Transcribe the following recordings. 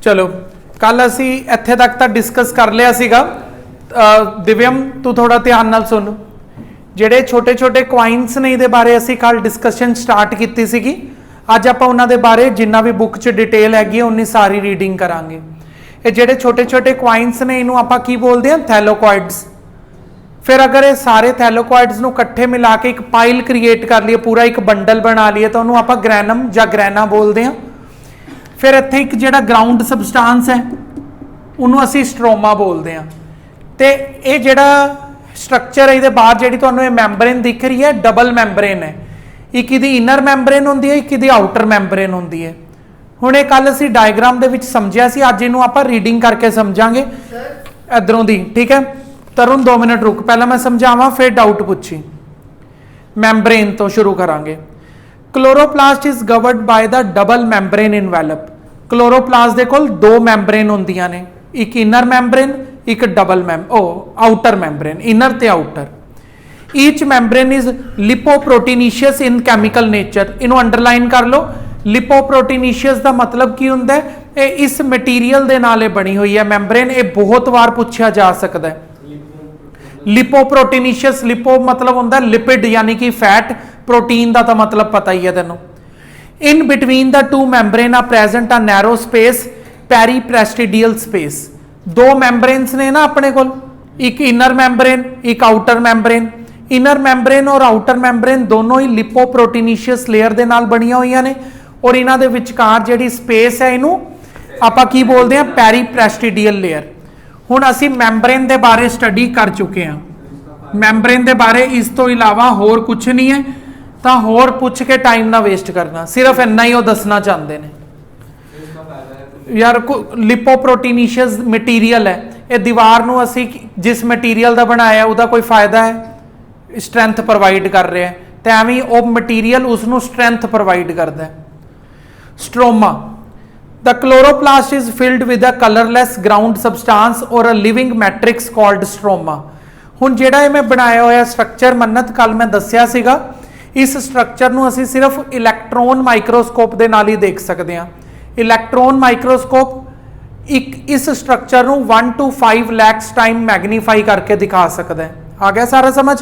चलो कल असी इत्थे तक तो डिस्कस कर लिया सीगा। दिव्यम तू थोड़ा ध्यान नाल सुन, जेडे छोटे छोटे क्वाइंस ने इहदे बारे असी कल डिस्कशन स्टार्ट की सीगी। अज आपां उन्हां दे बारे जिन्ना भी बुक च डिटेल हैगी उन्नी सारी रीडिंग करांगे। ये जेडे छोटे छोटे क्वाइंस ने इनू आपां की बोलते हैं, थैलोकॉइड्स। फिर अगर ये सारे थैलोकॉइड्स नू इकट्ठे मिला के एक पाइल क्रिएट कर लिए, पूरा एक बंडल बना लिए, तो उन्होंने आपां ग्रैनम या ग्रैना बोलते हैं। फिर इत्थे एक जिहड़ा ग्राउंड सबसटांस है उन्होंने असी स्ट्रोमा बोलते हैं। तो ये जिहड़ा स्ट्रक्चर है इहदे बाहर जिहड़ी तुहानूं ये मैंबरेन दिख रही है, डबल मैंबरेन है। एक इहदी इनर मैंबरेन हुंदी है, एक इहदी आउटर मैंबरेन हुंदी है। हुण ये कल असी डायग्राम दे विच समझिया सी, अज इहनूं आपां रीडिंग करके समझांगे इधरों दी। ठीक है तरुण 2 मिनट रुक, पहला मैं समझावां फिर डाउट पुछी। मैंबरेन तो शुरू करांगे। Chloroplast is governed by the double membrane envelope. Chloroplast दे कोल 2 मैंबरेन होंदियां ने, एक इनर मैंबरेन एक डबल आउटर मैंबरेन, इनर ते outer. Each membrane is lipoproteinaceous in chemical nature. इनू अंडरलाइन कर लो। लिपोप्रोटीनीशियस दा मतलब की हुंदा है, इस मटीरियल दे नाल बनी हुई है मैंबरेन। ये बहुत बार पूछा जा सकता है। लिपोप्रोटीनीशियस, लिपो मतलब होंदा लिपिड यानी कि फैट, प्रोटीन का तो मतलब पता ही है तेनों। In between the 2 membrane are present a narrow space, periplastidial space. 2 membranes ने ना अपने कोल, एक इनर मैंबरेन एक आउटर मैंबरेन। इनर मैंबरेन और आउटर मैंबरेन दोनों ही लिपोप्रोटीनीशियस लेयर दे नाल बनिया हुई ने, और इन्हां दे विचकार जिहड़ी स्पेस है इनू आपां की बोलते हैं, पेरीप्रेस्टिडियल लेयर। हुण असी मैंबरेन दे बारे स्टडी कर चुके हैं। मैंबरेन दे बारे इस तो इलावा होर कुछ नहीं है, तो होर पुछ के टाइम ना वेस्ट करना, सिर्फ इन्ना ही वो दसना चाहते हैं। यार लिपोप्रोटीनीशियस मटीरियल है, ये दीवार नू असी जिस मटीरियल का बनाया उसका कोई फायदा है, स्ट्रेंथ प्रोवाइड कर रहे हैं, तो एवं वो मटीरियल उसनू स्ट्रेंथ प्रोवाइड करता है। Stroma the chloroplast is filled with a colourless ground substance और a living matrix called stroma. हुण जिहड़ा मैं बनाया होया स्ट्रक्चर मन्नत कल मैं दस्सिया सीगा, इस स्ट्रक्चर नू असी सिर्फ इलैक्ट्रॉन माइक्रोस्कोप दे नाल ही देख सकते हैं। इलैक्ट्रॉन माइक्रोस्कोप एक इस स्ट्रक्चर नू 1 to 5 lakhs टाइम मैगनीफाई करके दिखा सकता है। आ गया सारा समझ।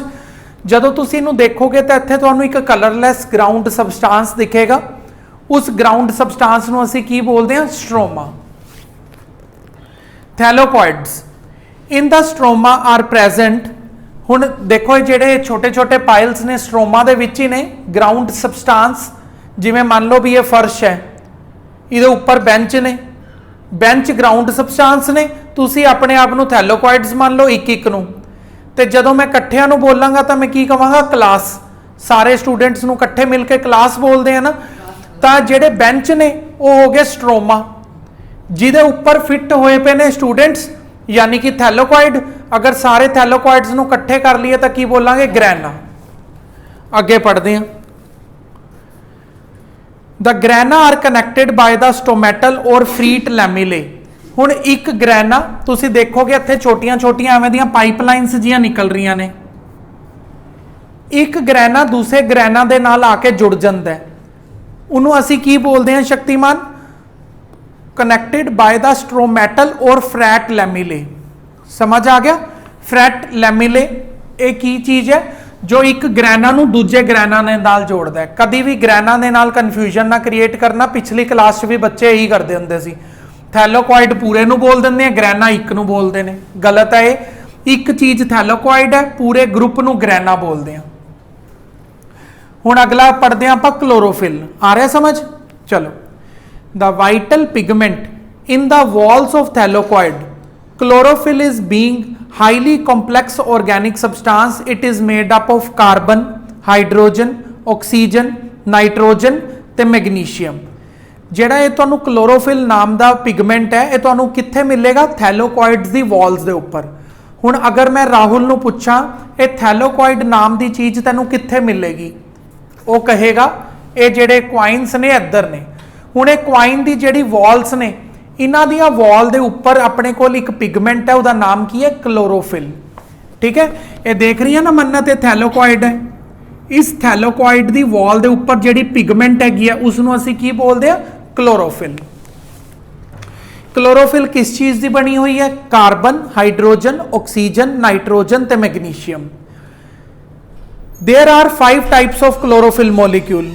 जदों तुसी इनू देखोगे तो इत्थे तुहानू एक कलरलैस ग्राउंड सबसटांस दिखेगा, उस ग्राउंड सबसटांस नू असी की बोलते हैं, stroma. Thylakoids in the stroma are present. हुण देखो जिहड़े छोटे छोटे पाइल्स ने स्ट्रोमा दे विच ही ने, ग्राउंड सबसटांस। जिवें मान लो भी ये फर्श है, इहदे उपर बेंच ने, बेंच ग्राउंड सबसटांस ने, तुसी अपने आप नू थैलोकॉइड्स मान लो एक एक नू। ते जदों मैं इकट्ठियां नू बोलांगा तो मैं की कहांगा, क्लास। सारे स्टूडेंट्स नू इकट्ठे मिलके क्लास बोलते हैं ना, तो जिहड़े बेंच ने वो हो गए स्ट्रोमा, जिहदे उपर फिट होए पे ने स्टूडेंट्स यानी कि थैलोकॉइड। अगर सारे थैलोकॉइड्स नू इकट्ठे कर लिए तो की बोलांगे, ग्रैना। अगे पढ़ते हैं। The grana are connected by the stromal और फ्रीट लैमिले। हुण एक ग्रैना तुसी देखोगे इत्थे छोटियां छोटियां एवें दियां पाइपलाइनस जियां निकल रही ने। एक ग्रैना दूसरे ग्रैना दे नाल आके जुड़ जाता है, उन्होंने असी की बोलते हैं, शक्तिमान। कनैक्टेड बाय द स्ट्रोमैटल और फ्रैट लैमिले। समझ आ गया। फ्रैट लैमिले एक ही चीज है जो एक ग्रैना नू दूजे ग्रैना ने नाल जोड़ता है। कभी भी ग्रैना दे नाल कन्फ्यूजन ना क्रिएट करना। पिछली क्लास भी बच्चे यही करते होंगे सी, थैलोकॉइड पूरे नू बोल देंगे हैं, ग्रैना एक नू बोलते हैं। गलत है, एक चीज थैलोकॉइड है, पूरे ग्रुप नू ग्रैना बोलते हैं। हुण अगला पढ़ते हैं आप क्लोरोफिल। आ रहा समझ। चलो the vital pigment in the walls of thylakoid. Chlorophyll is being highly complex organic substance. It is made up of carbon, hydrogen, oxygen, nitrogen ते मैग्नीशियम। जिहड़ा ये तुहानू क्लोरोफिल नाम का पिगमेंट है, ये तुहानू कित्थे मिलेगा, थैलोकॉइड्स दी वॉल्स दे उपर। हुण अगर मैं राहुल नू पुछां ये थैलोकॉइड नाम की चीज़ तैनू कित्थे मिलेगी, वो कहेगा ये जिहड़े क्वाइंस ने इधर ने। हुण ये क्वाइन की जिहड़ी वॉल्स ने, इन्हां दियां वॉल दे उपर अपने कोल एक पिगमेंट है, उसका नाम की है, क्लोरोफिल। ठीक है, ये देख रही है ना मन्नत, ये थैलोकॉइड है। इस थैलोकॉइड की वॉल के उपर जिहड़ी पिगमेंट हैगी है उसनूं असीं की बोलते हैं, क्लोरोफिल। क्लोरोफिल किस चीज़ की बनी हुई है? कार्बन, हाइड्रोजन, ऑक्सीजन, नाइट्रोजन ते magnesium. There are 5 types of chlorophyll molecule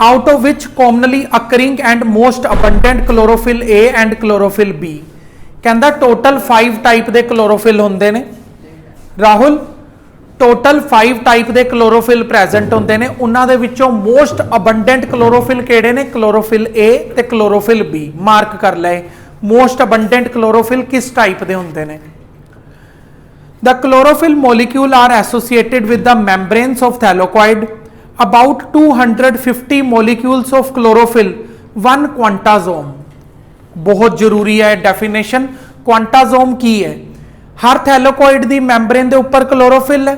out of which commonly occurring and most abundant chlorophyll A and chlorophyll B। कहता टोटल 5 टाइप के क्लोरोफिल होंगे ने राहुल, टोटल 5 टाइप के क्लोरोफिल प्रेजेंट होंगे ने, उन्होंने विचों मोस्ट अबंडेंट क्लोरोफिल केड़े ने? क्लोरोफिल ए ते क्लोरोफिल बी। मार्क कर ले, मोस्ट अबंडेंट क्लोरोफिल किस टाइप के होंगे ने? The chlorophyll molecule are associated with the membranes of thylakoid. About 250 molecules of chlorophyll, 1 quantazome। बहुत जरूरी है डेफिनेशन। क्वांटाजोम की है? हर थैलोकॉइड की मैंब्रेन के ऊपर क्लोरोफिल है,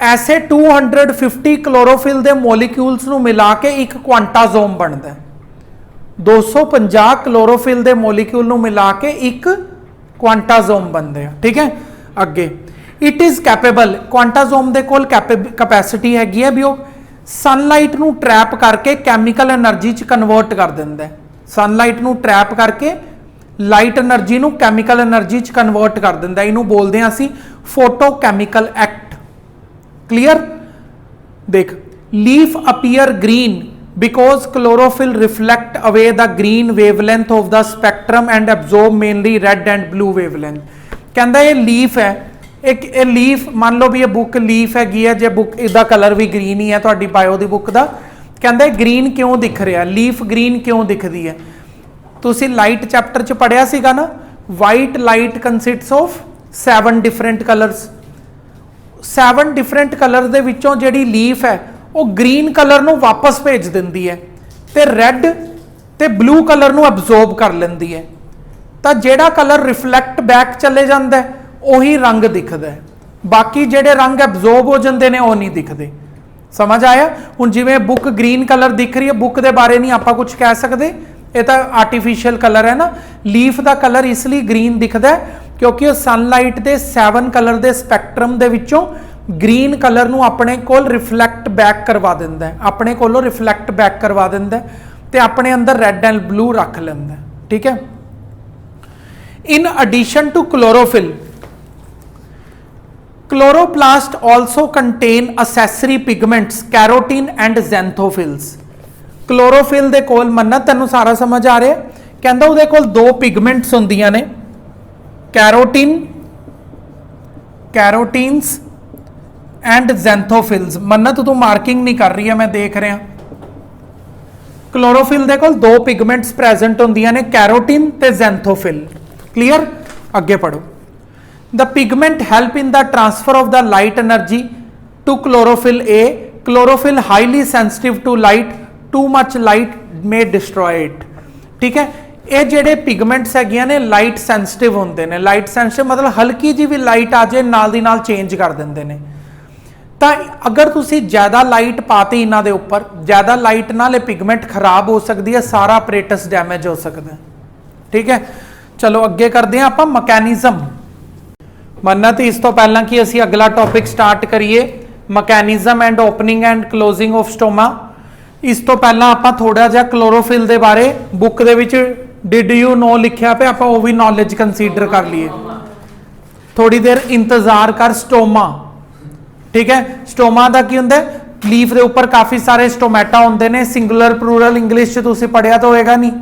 ऐसे 250 क्लोरोफिल के मॉलिक्यूल्स ਨੂੰ मिला के एक क्वांटाजोम बनता है। 250 क्लोरोफिल के मॉलिक्यूल ਨੂੰ मिला के एक क्वांटाजोम बनते हैं। ठीक है, अगे इट इज़ कैपेबल, क्वांटाजोम के कोल कैपेसिटी हैगी है भी वो सनलाइट ਨੂੰ ट्रैप करके कैमिकल एनर्जी च कन्वर्ट कर दिंदा है। सनलाइट ਨੂੰ ट्रैप करके लाइट एनर्जी ਨੂੰ कैमिकल एनर्जी च कन्वर्ट कर दिंदा है। इनू बोलते हैं असी फोटोकैमिकल एक्ट। क्लीयर? देख, leaf appear green because chlorophyll reflect away the green wavelength of the spectrum and absorb mainly red and blue wavelength. कहता ये लीफ है, एक लीफ मान लो भी ये बुक लीफ हैगी है, जो बुक इसका कलर भी ग्रीन ही है थोड़ी बायो की बुक का। कहता ग्रीन क्यों दिख रहा, लीफ ग्रीन क्यों दिखती है? तुसी लाइट चैप्टर च पढ़िया सीगा ना, white light consists of 7 different colours. 7 different colour दे विचों जिहड़ी लीफ है वो ग्रीन कलर नूं वापस भेज दिंदी है ते रेड ते ब्लू कलर नूं अब्जॉर्ब कर लैंदी है। तो जिहड़ा कलर रिफ्लैक्ट बैक चले जाता है ਉਹੀ रंग दिखता है, बाकी ਜਿਹੜੇ रंग ਐਬਜ਼ੌਰਬ हो जाते हैं वो नहीं दिखते। समझ आया? हुण जिवें बुक ग्रीन कलर दिख रही है, बुक के बारे नहीं आप कुछ कह सकते, ये तो आर्टिफिशियल कलर है ना। लीफ का कलर इसलिए ग्रीन दिखता है क्योंकि वो सनलाइट के 7 कलर के स्पैक्ट्रम के विचों ग्रीन कलर नूं अपने कोल रिफ्लैक्ट बैक करवा दिंदा है, अपने कोलों रिफ्लैक्ट बैक करवा दिंदा है ते अपने अंदर रेड एंड ब्लू रख लैंदा है। ठीक है। In addition to chlorophyll, chloroplast also contain accessory pigments carotene and xanthophylls. Chlorophyll दे कोल मन्ना तेनू सारा समझ आ रहा है? कहंदा उहदे कोल 2 पिगमेंट्स होंदियां ने, कैरोटीन्स एंड ज़ैंथोफिल्स। मन्ना तू मार्किंग नहीं कर रही है, मैं देख रहा। क्लोरोफिल दे कोल 2 पिगमेंट्स प्रेजेंट होंदियां ने, कैरोटीन ते ज़ैंथोफिल। क्लीयर? अगे पढ़ो। The pigment help in the transfer of the light energy to chlorophyll A। Chlorophyll highly sensitive to light, too much light may destroy it। ठीक है, ये जेडे पिगमेंट्स हैगियां ने लाइट सेंसिटिव होंदे ने। लाइट सेंसिटिव मतलब हल्की जी भी लाइट आ जाए नाल दी नाल चेंज कर दिंदे ने। तो अगर तुसी ज़्यादा लाइट पाती इन्हां दे उपर, ज़्यादा लाइट नाल पिगमेंट खराब हो सकती है, सारा अपरेटस डैमेज हो सकता है। ठीक है, चलो अगे करते हैं आप मैकेनिज्म। मन्ना तो इस तो पहला कि असी अगला टॉपिक स्टार्ट करिए, mechanism and opening and closing of stoma. इस तो पहला आप थोड़ा जिहा क्लोरोफिल के बारे book they which did you know लिखिया पे, आप वो भी नॉलेज कंसीडर कर लिए। थोड़ी देर इंतजार कर। स्टोमा, ठीक है, स्टोमा का की हुंदा है? लीफ के उपर काफ़ी सारे स्टोमैटा होंदे ने। सिंगुलर प्लूरल इंग्लिश तुसीं पढ़िया तो होएगा नहीं।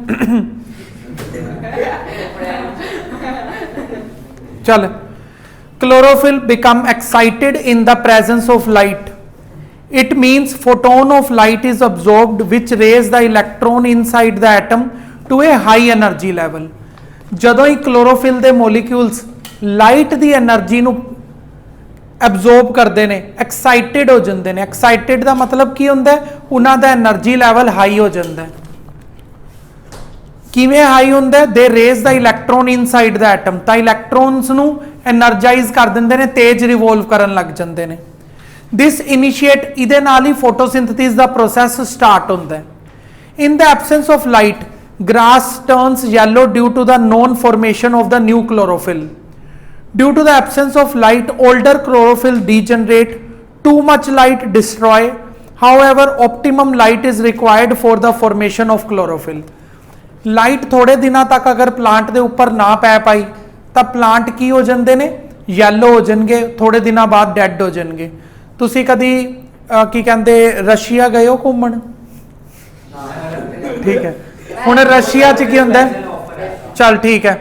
चल, chlorophyll become excited in the presence of light। It means photon of light is absorbed which raise the electron inside the atom to a high energy level। जदों ही chlorophyll के molecules light की energy नू absorb करते हैं, excited हो जाते हैं। Excited का मतलब की होंदा है? उन्हां दा एनर्जी लैवल हाई हो जाता है। किवें हाई होंदा है? They raise the electron inside the atom. तो इलैक्ट्रॉन्स नू एनर्जाइज कर देंगे ने, तेज रिवोल्व करन लग जाते हैं। दिस इनिशिएट, इहदे नाल ही फोटोसिंथेसिस दा प्रोसैस स्टार्ट होंदा है। In the absence of light grass turns yellow due to the non formation of the new chlorophyll. Due to the absence of light older chlorophyll degenerate, too much light destroy. However optimum light is required for the formation of chlorophyll. Light थोड़े दिनों तक अगर plant के उपर ना पै पाई तो plant की हो जाते हैं, येलो हो जाएंगे, थोड़े दिनों बाद डैड हो जाएंगे। तुसी कदी की कहते रशिया गए हो घूमन? ठीक है, हुण रशिया च की हुंदा है, चल ठीक है,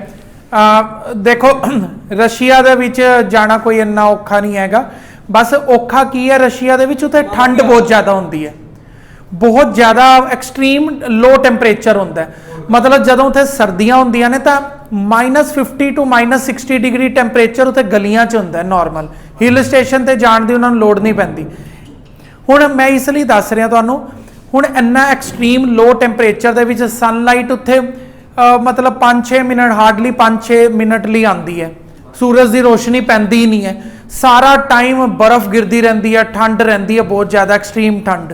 देखो रशिया दे विच जाना कोई इन्ना औखा नहीं हैगा। बस औखा की है रशिया दे विच, उत्थे ठंड बहुत ज़्यादा होंदी है, बहुत ज़्यादा एक्सट्रीम लो टैंपरेचर होंदा है। मतलब जदों उत्थे सर्दियां होंदियां ने तां -50 टू -60 डिग्री टैंपरेचर उत्थे गलियां च होंदा है नॉर्मल। हिल स्टेशन ते जाण दी उन्हां नूं लोड़ नहीं पैंदी। हुण मैं इसलिए दस रहा तुहानूं, हुण इन्ना एक्सट्रीम लो टैंपरेचर दे विच सनलाइट उत्थे मतलब 5-6 मिनट, हार्डली 5-6 मिनट लिए आती है, सूरज की रोशनी पैंदी ही नहीं है, सारा टाइम बर्फ गिरती रहती है, ठंड रहती है, बहुत ज़्यादा एक्सट्रीम ठंड।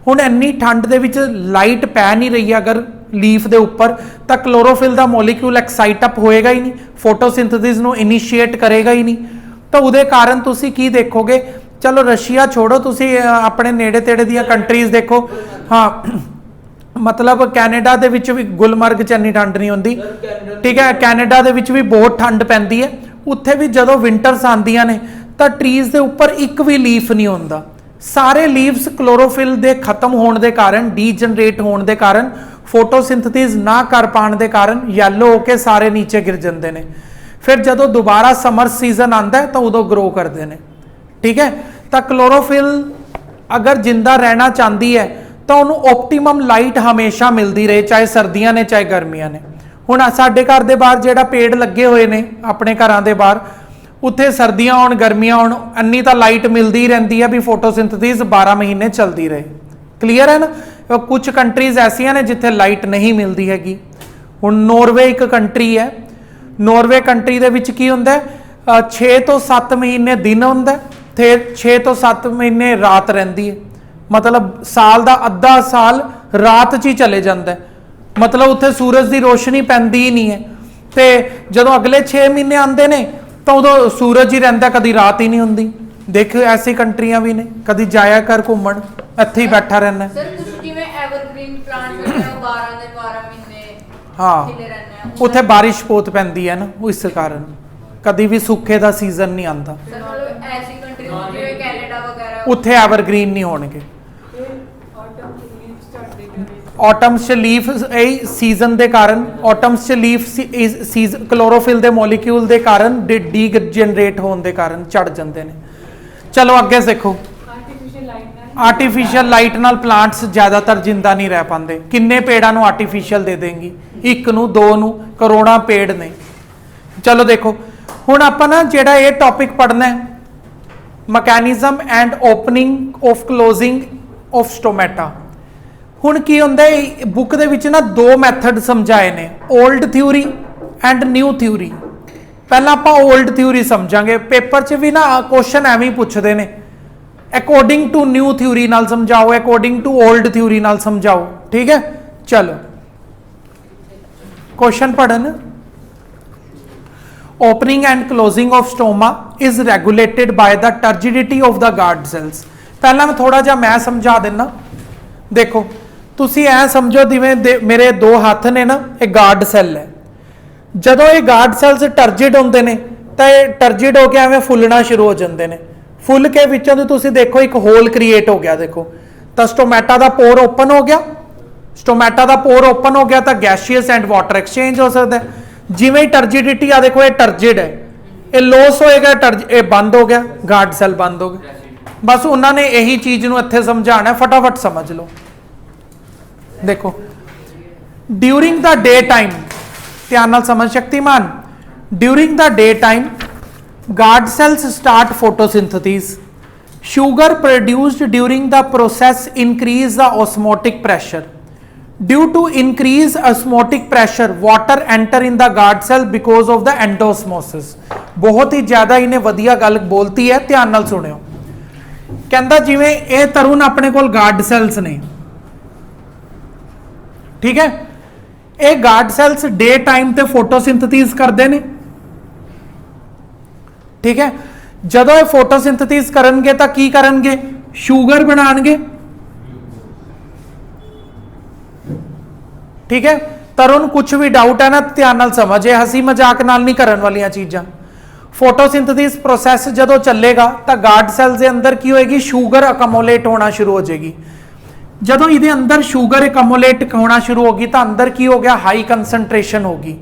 हुण इन्नी ठंड दे विच लाइट पै नहीं रही है अगर लीफ के उपर, तो क्लोरोफिल का मॉलीक्यूल एक्साइट अप होएगा ही नहीं, फोटोसिंथेसिस नूं इनिशिएट करेगा ही नहीं। तो उहदे कारण तुसी की देखोगे, चलो रशिया छोड़ो, तुसी अपने नेड़े तेड़े दियां कंट्रीज़ देखो। हाँ, मतलब कैनेडा दे विच भी गुलमर्ग च इन्नी ठंड नहीं होंदी, ठीक है, कैनेडा दे विच भी बहुत ठंड पैंदी है। उत्थे भी जदों विंटर्स आंदियां ने तो ट्रीज़ दे उपर एक भी लीफ नहीं होंदा, सारे लीव्स क्लोरोफिल दे खत्म होने के कारण, डीजनरेट होने के कारण, फोटोसिंथेसिस ना कर पाने के कारण येलो होके सारे नीचे गिर जाते हैं। फिर जदों दोबारा समर सीजन आता है तो उदों ग्रो करते हैं, ठीक है। तो क्लोरोफिल अगर जिंदा रहना चाहती है तो उन्होंने ऑप्टीमम लाइट हमेशा मिलती रहे, चाहे सर्दियां ने चाहे गर्मियां ने। हुण साडे घर के बाहर जिहड़ा पेड़ लगे हुए ने अपने घरां दे बाहर, उत्थे सर्दियां होण गर्मियां होण अन्नी तो लाइट मिलती ही रहती है भी फोटोसिंथेसिस 12 महीने चलती रहे। क्लीयर है ना। कुछ कंट्रीज ऐसियां ने जिथे लाइट नहीं मिलती हैगी। हुण नॉर्वे एक कंट्री है, नॉर्वे कंट्री दे विच की हुंदा है 6 तो 7 महीने दिन हुंदा है ते 6 तो 7 महीने रात रहिंदी है। मतलब साल का अद्धा साल रात च ही चले जाता है, मतलब उत्थे सूरज की रोशनी पैंदी ही नहीं है। तो जदों अगले 6 महीने आते हैं तो उदों सूरज ही रहिंदा, कभी रात ही नहीं होंदी। देख ऐसी कंट्रियां भी ने, कभी जाया कर घूमन, इत्थे ही बैठा रहना। हाँ, उत्थे बारिश बहुत पैंदी है ना, इस कारण कभी भी सूखे का सीजन नहीं आता। उत्थे एवरग्रीन नहीं होणगे। ऑटम्स च लीफ सीजन के कारण, ऑटम्स च लीफ क्लोरोफिल के मॉलीक्यूल के कारण डीजनरेट होने के कारण झड़ जाते हैं। चलो अगे देखो, आर्टिफिशियल लाइट नाल प्लांट्स ज़्यादातर जिंदा नहीं रह पाते। किन्ने पेड़ां नूं आर्टिफिशियल दे देंगी, एक नूं, दो नूं, करोड़ां पेड़ ने। चलो देखो हुण आपां ना जिहड़ा ये टॉपिक पढ़ना है, mechanism and opening of closing of stomata. हुण की हुंदा है बुक दे विच ना 2 मैथड समझाए ने, old theory and new theory. पहला आपां ओल्ड थ्योरी समझांगे, पेपर च भी ना क्वेश्चन एवें ही पुछदे ने, अकॉर्डिंग टू न्यू थ्योरी नाल समझाओ, अकॉर्डिंग टू ओल्ड थ्योरी नाल समझाओ, ठीक है। चलो क्वेश्चन पढ़न। Opening and closing of stoma is regulated by the turgidity of the guard cells. पहला मैं थोड़ा जा मैं समझा देना। देखो तुसी ऐ समझो जिवें मेरे 2 हाथ ने ना, ये गार्ड सैल है। जदों ये गार्ड सैल्स टर्जिड होंदे ने तो ये टर्जिड होकर एवें फुलना शुरू हो जाते हैं। फुल के विचों तो तुसी देखो एक होल क्रिएट हो गया, देखो तो स्टोमेटा का पोर ओपन हो गया। स्टोमेटा का पोर ओपन हो गया तो गैशियस एंड वाटर एक्सचेंज हो सकता है। जिवें टर्जिडिटी आ देखो, ये टर्जिड है, ये लॉस होएगा, ये बंद हो गया, गार्ड सैल बंद हो गया। बस उन्होंने यही चीज नूं इत्थे समझाना, फटाफट समझ लो। देखो ड्यूरिंग द डे टाइम, ध्यान नाल समझ शक्तिमान, during the day time guard cells start photosynthesis. Sugar produced during the process increase the osmotic pressure. Due to increase osmotic pressure water enter in the guard cell because of the endosmosis. बहुत ही ज्यादा इन्हें वधिया गल बोलती है, ध्यान नाल सुनियो। कहता जिवें ये तरुण अपने कोल गार्ड सैल्स ने, ठीक है, ये गार्ड सैल्स डे टाइम ते फोटोसिंथेसिस करते हैं, ठीक है। जदों ये फोटोसिंथेसिस करनगे तो की करनगे, शुगर बनाएंगे, ठीक है। तरुण कुछ भी डाउट है ना ध्यान नाल समझ, ये हसी मजाक नाल नहीं करन वालियां चीज़ां। फोटोसिंथेसिस प्रोसैस जदों चलेगा तो गार्ड सैल्स के अंदर की होएगी, शुगर अकमोलेट होना शुरू हो जाएगी। जदों इहदे अंदर शुगर अकमोलेट होना शुरू होगी तो अंदर की हो गया, हाई कंसनट्रेशन होगी।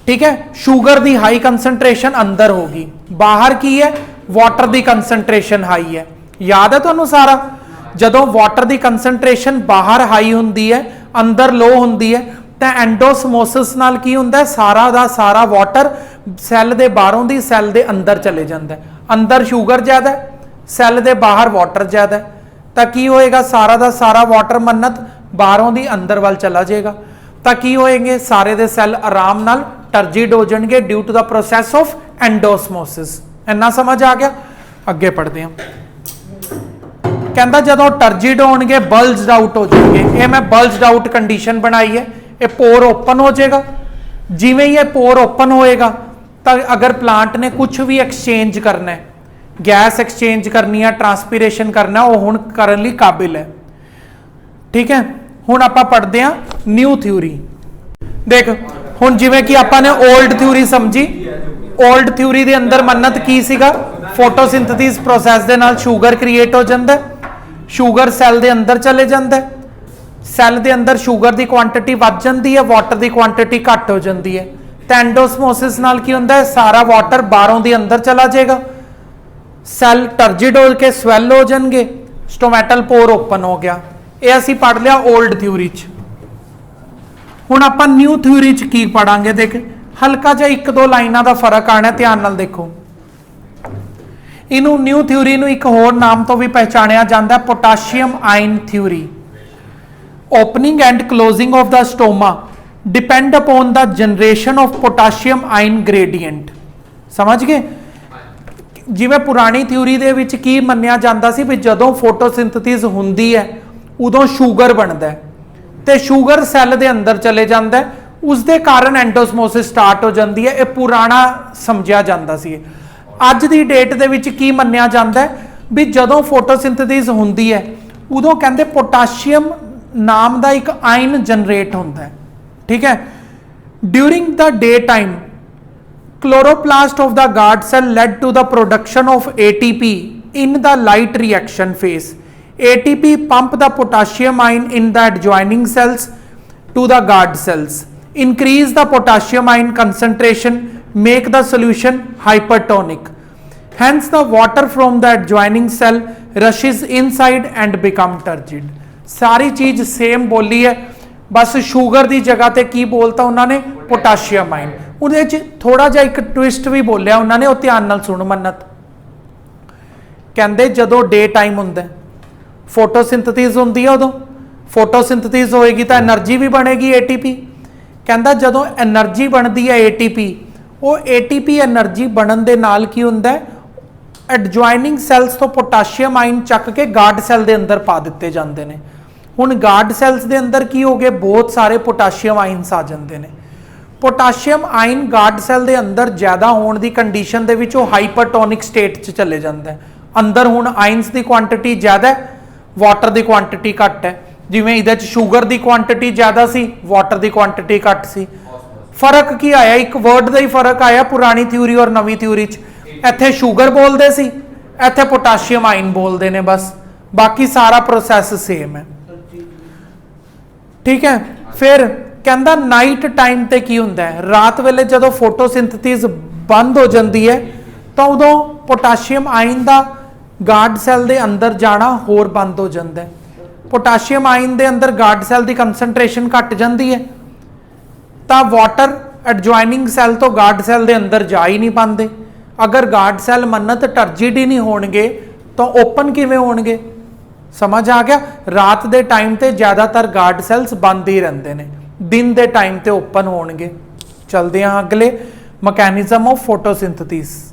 ठीक है, शुगर दी हाई कंसनट्रेशन अंदर होगी, बाहर की है वाटर दी कंसनट्रेशन हाई है। याद है तुहानूं सारा, जदों वाटर दी कंसनट्रेशन बाहर हाई हुंदी है अंदर लो हुंदी है तो एंडोसमोसिस नाल की हुंदा है, सारा दा सारा वाटर सैल दे बाहरों दी सैल दे अंदर चले जाता है। अंदर शुगर ज्यादा है, सैल दे बाहर वाटर ज्यादा है, तो की होएगा, सारा दा सारा वाटर मन्नत बाहरों दी अंदर वाल चला जाएगा। तो की होएंगे, सारे दे सैल आराम नाल टर्जिड हो जाएंगे due to the process of endosmosis. इन्ना समझ आ गया, अगे पढ़ते हैं। कहता जदों टर्जिड होणगे बल्जड आउट हो जाएंगे, ये मैं बल्जड आउट कंडीशन बनाई है, ये पोर ओपन हो जाएगा। जिवें ही ये पोर ओपन होएगा तो अगर प्लांट ने कुछ भी एक्सचेंज करना है, गैस एक्सचेंज करनी है, ट्रांसपीरेशन करना, वो हुण करन लई काबिल है। ठीक है, हुण आपां पढ़दे हां न्यू थ्योरी। देख हुण जिवें कि आपां ने ओल्ड थ्योरी समझी, ओल्ड थ्योरी दे अंदर मन्नत की सीगा, फोटोसिंथेसिस प्रोसैस दे नाल शुगर क्रिएट हो जांदा है, शुगर सैल दे अंदर चले जांदा है, सैल दे अंदर शुगर दी क्वांटिटी वध जांदी है, वाटर दी क्वांटिटी घट हो जांदी है। तो एंडोसमोसिस नाल की हुंदा है, सारा वाटर बाहरों दी अंदर चला जाएगा, सैल टर्जिड हो के स्वैल हो जाएंगे, स्टोमैटल पोर ओपन हो गया। ये असीं पढ़ लिया ओल्ड थ्योरी च। हुण आपां न्यू थ्योरी च की पढ़ांगे, देख हल्का जिहा एक दो लाइनां दा फर्क आना, ध्यान नाल देखो। इनू न्यू थ्योरी नू एक होर नाम तो भी पहचानिया जाता है, potassium ion theory. Opening and closing of the stoma depend upon the generation of potassium ion gradient. समझ गए, जिवें पुरानी थ्योरी दे विच की मन्निया जाता सी भी जदों फोटोसिंथेसिस हुंदी है उदों शुगर बनता है ते शुगर सैल दे अंदर चले जाता है, उसके कारण एंडोसमोसिस स्टार्ट हो जाती है। ये पुराना समझिया जाता सी। अज की डेट दे विच की मन्निया जाता है भी जदों फोटोसिंथेसिस हुंदी है उदों कहंदे पोटाशियम नाम का एक आयन जनरेट होता है। ठीक है, during the day time chloroplast of the guard cell led to the production of ATP in the light reaction phase. ATP pump the potassium ion in the adjoining cells to the guard cells, increase the potassium ion concentration, make the solution hypertonic. Hence the water from the adjoining cell rushes inside and become turgid. सारी चीज same बोली है, बस sugar की जगह ते की बोलता उन्होंने, पोटाशियम आयन। उहदे च थोड़ा जिहा एक ट्विस्ट भी बोलिया उन्होंने, वो ध्यान नाल सुन मन्नत। कहंदे जदों डे टाइम हुंदा फोटोसिंथेसिस हुंदी है, उदों फोटोसिंथेसिस होएगी तो एनर्जी भी बनेगी एटीपी। कहंदा जदों एनर्जी बनती है एटीपी, वो एटीपी एनर्जी बनन दे नाल की हुंदा है, एडजॉइनिंग सैल्स तो पोटाशियम आयन चक के गार्ड सैल दे अंदर पा दिते जांदे ने। हुण गार्ड सैल्स दे अंदर की हो गए, बहुत सारे पोटाशियम आयनस आ जाते हैं। पोटाशियम आयन गार्ड सैल दे अंदर ज़्यादा होने की कंडीशन दे विच हाइपरटोनिक स्टेट च चले जाता है। अंदर हुण आयनस की क्वांटिटी ज़्यादा है, वाटर की क्वांटिटी घट है। जिवें इहदे च शुगर की क्वांटिटी ज़्यादा सी, वाटर की क्वांटिटी घट सी। फर्क की आया, एक वर्ड का ही फर्क आया पुरानी थ्योरी और नवी थ्योरी च। इत्थे शुगर बोलते सी, इत्थे पोटाशियम आयन बोलते हैं, बस बाकी सारा प्रोसैस सेम है। ठीक है, फिर कहंदा नाइट टाइम ते की हुंदा है, रात वेले जदों फोटोसिंथेसिस बंद हो जाती है तो उदों पोटाशियम आयन का गार्ड सैल दे अंदर जाना होर बंद हो जाता है। पोटाशियम आयन दे अंदर गार्ड सैल की कंसनट्रेशन घट जाती है, तो वाटर एडजॉइनिंग सैल तो गार्ड सैल दे अंदर जा ही नहीं पाते। अगर गार्ड सैल मन्नत टर्जिड ही नहीं होणगे तो ओपन किवें होणगे? समझ आ गया। रात के टाइम ते ज़्यादातर गार्ड सैल्स बंद ही रहते हैं, दिन के टाइम ते ओपन होणगे। चलते हैं अगले, मैकेनिज्म ऑफ फोटोसिंथेसिस।